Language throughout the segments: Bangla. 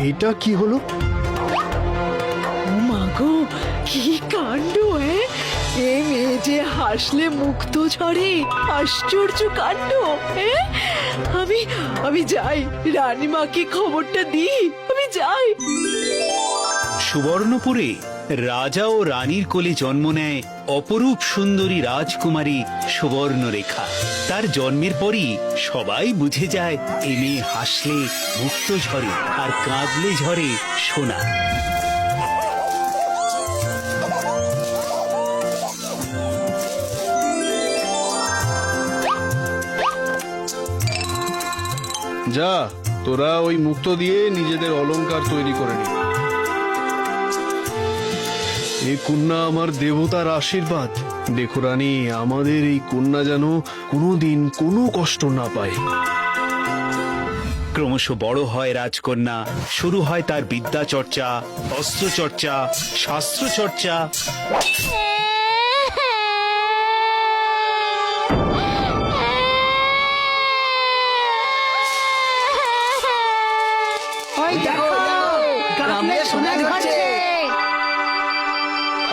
এটা কি হলো? ও মা গো, কি কাণ্ড! এই মেয়ে যে হাসলে মুক্ত ঝরে, আশ্চর্য কাণ্ড! আমি আমি যাই, রানীমাকে খবরটা দিই, আমি যাই। সুবর্ণপুরে রাজা ও রানীর কোলে জন্ম নেয় অপরূপ সুন্দরী রাজকুমারী সুবর্ণরেখা। তার জন্মের পরই সবাই বুঝে যায় এ মেয়ে হাসলে মুক্ত ঝরে আর কাঁদলে ঝরে সোনা। যা, তোরা ওই মুক্তো দিয়ে নিজেদের অলংকার তৈরি করে নি। এই কন্যা আমার দেবতার আশীর্বাদ। দেখো রানী, আমাদের এই কন্যা যেন কোনোদিন কোনো কষ্ট না পায়। ক্রমশ বড় হয় রাজকন্যা, শুরু হয় তার বিদ্যা চর্চা, অস্ত্র চর্চা, শাস্ত্র চর্চা।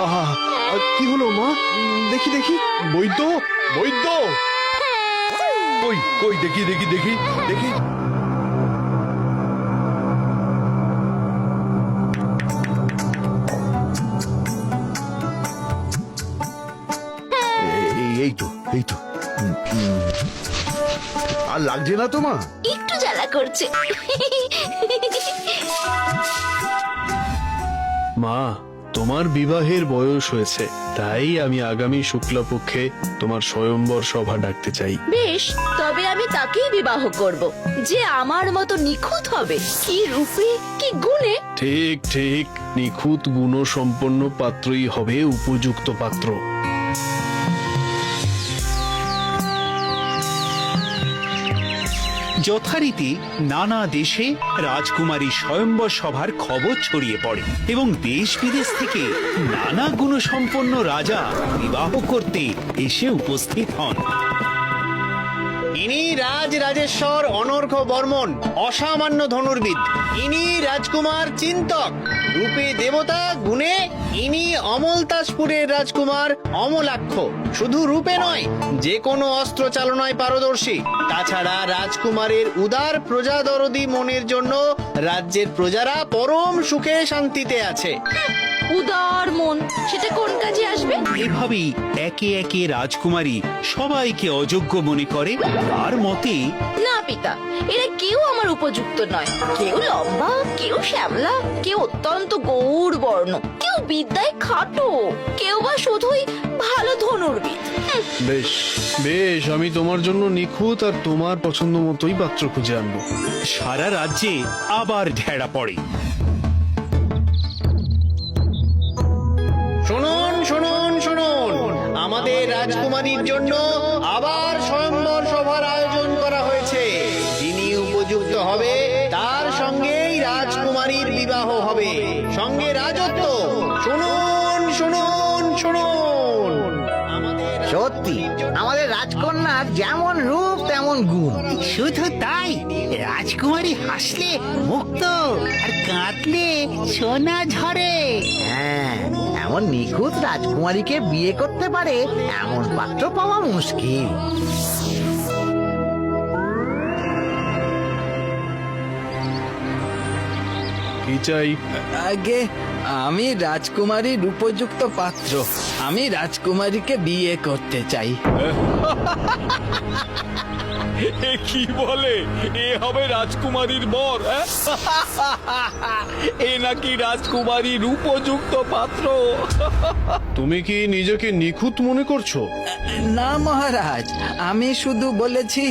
আহা, কি হলো মা? দেখি দেখি। বৈদ্য, বৈদ্য! কই কই, দেখি দেখি দেখি দেখি। এই তো এই তো। আর লাগছে না তো মা? একটু জ্বালা করছে। মা, তোমার বিবাহের বয়স হয়েছে, তাই আমি আগামী শুক্লাপক্ষে তোমার স্বয়ম্বর সভা ডাকতে চাই। বেশ, তবে আমি তাকেই বিবাহ করব, যে আমার মতো নিখুঁত হবে। কি রূপে, কি গুণে! ঠিক ঠিক, নিখুঁত গুণসম্পন্ন পাত্রই হবে উপযুক্ত পাত্র। যথারীতি নানা দেশে রাজকুমারী স্বয়ম্বর সভার খবর ছড়িয়ে পড়ে এবং দেশ বিদেশ থেকে নানা গুণসম্পন্ন রাজা বিবাহ করতে এসে উপস্থিত হন। ইনি রাজেশ্বর অনর্ঘ বর্মন, অসামান্য ধনুর্বিদ। ইনি রাজকুমার চিন্তক, রূপে দেবতা, গুণে ইনি অমলতাজপুরের রাজকুমার অমলাক্ষ। শুধু রূপে নয়, যে কোনো অস্ত্র চালনায় পারদর্শী। তাছাড়া রাজকুমারের উদার প্রজাদরদি মনের জন্য রাজ্যের প্রজারা পরম সুখে শান্তিতে আছে। উদার মন, সেটা কোন কাজে আসবে? এভাবেই একে একে রাজকুমারী সবাইকে অযোগ্য মনে করে। তার মতে, না পিতা, এরা কেউ আমার উপযুক্ত নয়। কেউ লম্বা, কেউ শ্যামলা, কেউ অত্যন্ত গৌর বর্ণ, কেউ বিদ্যায় খাটো, কেউ বা শুধুই ভালো ধনুর্বিদ। বেশ বেশ, আমি তোমার জন্য নিখুঁত আর তোমার পছন্দ মতোই পাত্র খুঁজে আনবো। সারা রাজ্যে আবার ঢেড়া পড়ে। শুনুন শুনুন শুনুন, আমাদের রাজকুমারীর জন্য আবার স্বয়ম্বর সভার আয়োজন করা হয়েছে। যিনি উপযুক্ত হবে তার সঙ্গেই রাজকুমারীর বিবাহ হবে, সঙ্গে রাজত্ব। শুনুন শুনুন শুনুন। সত্যি আমাদের রাজকন্যার যেমন রূপ তেমন গুণ। শুধু তাই, রাজকুমারী হাসলে মুক্ত আর কাঁদলে সোনা ঝরে। হ্যাঁ, এমন নিখুঁত রাজকুমারীকে বিয়ে করতে পারে এমন পাত্র পাওয়া মুশকিল। কি চাই? আগে আমি রাজকুমারীর উপযুক্ত পাত্র। আমি রাজকুমারীকে বিয়ে করতে চাই। এ কি বলে? এ হবে রাজকুমারীর বর? এ নাকি রাজকুমারীর উপযুক্ত পাত্র? তুমি কি নিজেকে নিখুঁত মনে করছো? না মহারাজ, আমি শুধু বলেছি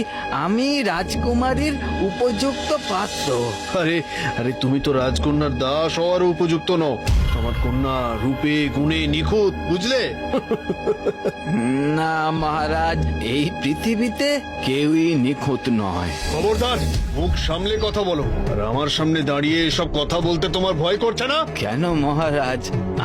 আমি রাজকুমারীর উপযুক্ত পাত্র। আরে আরে, তুমি তো রাজকন্যার দাস হওয়ার উপযুক্ত নও। আমার কন্যা রূপে গুণে নিখুঁত, বুঝলে? না মহারাজ, এই পৃথিবীতে কেউই নিখুঁত নয়। খবরদার, মুখ সামলে কথা বলো। আর আমার সামনে দাঁড়িয়ে এসব কথা বলতে তোমার ভয় করছে না? কেন মহারাজ,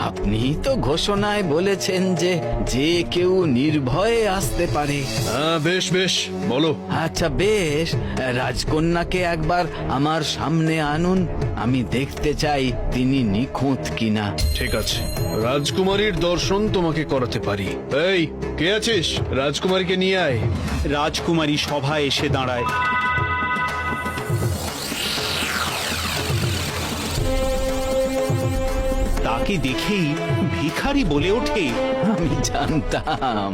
আপনি তো ঘোষণায় বলেছেন যে যে কেউ নির্ভয়ে আসতে পারে। হ্যাঁ, বেশ বেশ, বলো। আচ্ছা বেশ, রাজকন্যাকে একবার আমার সামনে আনুন, আমি দেখতে চাই তিনি নিখুঁত কিনা। ঠিক আছে, রাজকুমারীর দর্শন তোমাকে করাতে পারি। এই, কে আছিস? রাজকুমারীকে নিয়ে আয়। রাজকুমারী সভায় এসে দাঁড়ায়। তাকে দেখেই ভিখারি বলে ওঠে, আমি জানতাম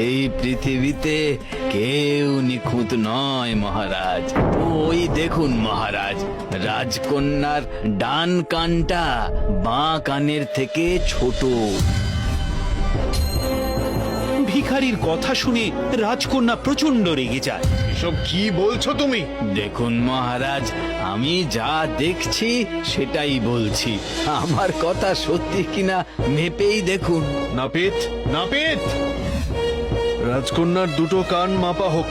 এই পৃথিবীতে কেউ নিখুঁত নয় মহারাজ। ওই দেখুন মহারাজ, রাজকন্যার ডান কানটা বাঁ কানের থেকে ছোট। ভিখারির কথা শুনে রাজকন্যা প্রচন্ড রেগে যায়। এসব কি বলছো তুমি? দেখুন মহারাজ, আমি যা দেখছি সেটাই বলছি। আমার কথা সত্যি কিনা মেপেই দেখুন। নাপিত, নাপিত, রাজকন্যার দুটো কান মাপা হোক।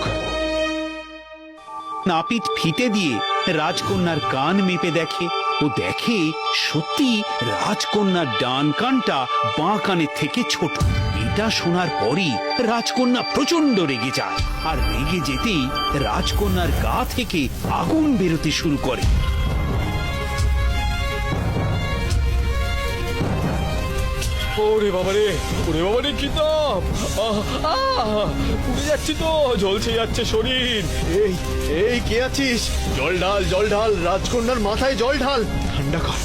নাপিত ফিতে দিয়ে রাজকন্যার কান মেপে দেখে ও দেখে সত্যি রাজকন্যার ডান কানটা বাঁ কানের থেকে ছোট। এটা শোনার পরই রাজকন্যা প্রচন্ড রেগে যায়, আর রেগে যেতেই রাজকন্যার গা থেকে আগুন বেরোতে শুরু করে। ওরে বাবারে, ওরে বাবারে, কি তাপ! পুড়ে যাচ্ছি তো, জ্বলছে যাচ্ছে শরীর। এই, এই কে আছিস? জল ঢাল, জল ঢাল, রাজকন্যার মাথায় জল ঢাল। ঠান্ডা কর,